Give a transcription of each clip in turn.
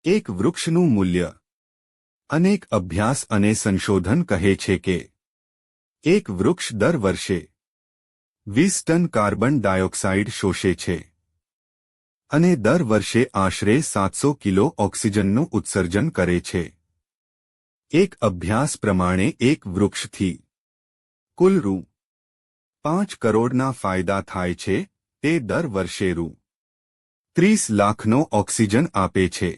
એક વૃક્ષનું મૂલ્ય. અનેક અભ્યાસ અને સંશોધન કહે છે કે એક વૃક્ષ દર વર્ષે 20 ટન કાર્બન ડાયોક્સાઇડ શોષે છે અને દર વર્ષે આશરે 700 કિલો ઓક્સિજનનું ઉત્સર્જન કરે છે. એક અભ્યાસ પ્રમાણે એક વૃક્ષથી કુલ રૂ. 5 કરોડના ફાયદા થાય છે. તે દર વર્ષે રૂ. 30 લાખનો ઓક્સિજન આપે છે.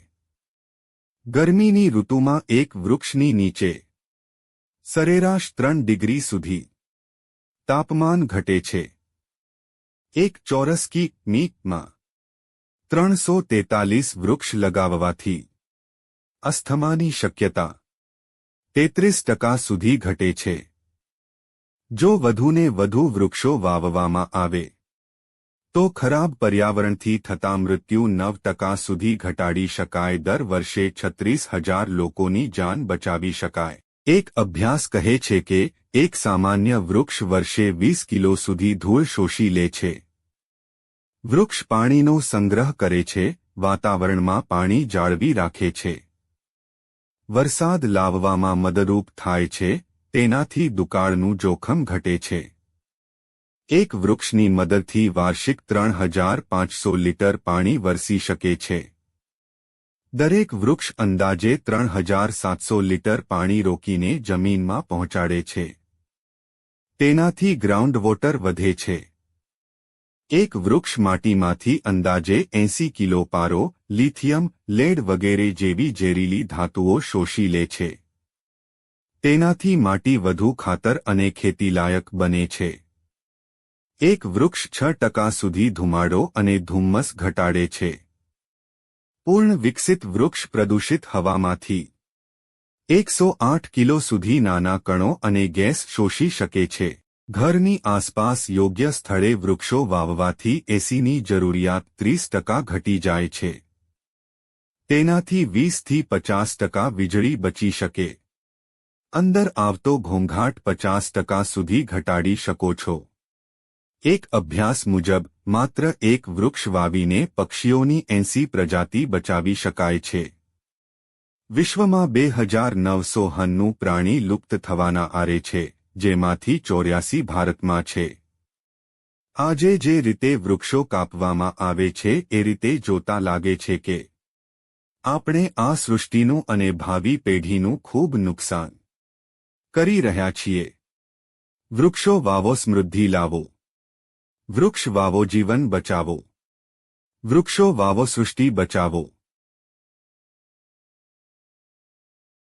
ગરમીની ઋતુમાં એક વૃક્ષની નીચે સરેરાશ 3 ડિગ્રી સુધી તાપમાન ઘટે છે. એક ચોરસ કિ.મી.માં 343 વૃક્ષ લગાવવાથી અસ્થમાની શક્યતા 33% સુધી ઘટે છે. જો વધુને વધુ વૃક્ષો વાવવામાં આવે તો ખરાબ પર્યાવરણથી થતા મૃત્યુ 9% સુધી ઘટાડી શકાય. દર વર્ષે 36,000 લોકોની જાન બચાવી શકાય. એક અભ્યાસ કહે છે કે એક સામાન્ય વૃક્ષ વર્ષે 20 કિલો સુધી ધૂળ શોષી લે છે. વૃક્ષ પાણીનો સંગ્રહ કરે છે, વાતાવરણમાં પાણી જાળવી રાખે છે, વરસાદ લાવવામાં મદદરૂપ થાય છે, તેનાથી દુકાળનું જોખમ ઘટે છે. એક વૃક્ષની મદદથી વાર્ષિક 3,500 લીટર પાણી વરસી શકે છે. દરેક વૃક્ષ અંદાજે 3,700 લીટર પાણી રોકીને જમીનમાં પહોંચાડે છે. તેનાથી ગ્રાઉન્ડ વોટર વધે છે. એક વૃક્ષ માટીમાંથી અંદાજે 80 કિલો પારો, લિથિયમ, લેડ વગેરે જેવી ઝેરીલી ધાતુઓ શોષી લે છે. તેનાથી માટી વધુ ખાતર અને ખેતીલાયક બને છે. એક વૃક્ષ 6% સુધી ધુમાડો અને ધુમ્મસ ઘટાડે છે. પૂર્ણ વિકસિત વૃક્ષ પ્રદૂષિત હવામાંથી 108 કિલો સુધી નાના કણો અને ગેસ શોષી શકે છે. ઘરની આસપાસ યોગ્ય સ્થળે વૃક્ષો વાવવાથી એસીની જરૂરિયાત 30% ઘટી જાય છે. તેનાથી 20થી 50% વીજળી બચી શકે. અંદર આવતો ઘોંઘાટ 50% સુધી ઘટાડી શકો છો. એક અભ્યાસ મુજબ માત્ર એક વૃક્ષ વાવીને પક્ષીઓની 80 પ્રજાતિ બચાવી શકાય છે. વિશ્વમાં 2,900 હન્નુ પ્રાણી લુપ્ત થવાના આરે છે, જેમાંથી 84 ભારતમાં છે. આજે જે રીતે વૃક્ષો કાપવામાં આવે છે એ રીતે જોતા લાગે છે કે આપણે આ સૃષ્ટિનું અને ભાવિ પેઢીનું ખૂબ નુકસાન કરી રહ્યા છીએ. વૃક્ષો વાવો, સમૃદ્ધિ લાવો. વૃક્ષ વાવો, જીવન બચાવો. વૃક્ષો વાવો, સૃષ્ટિ બચાવો.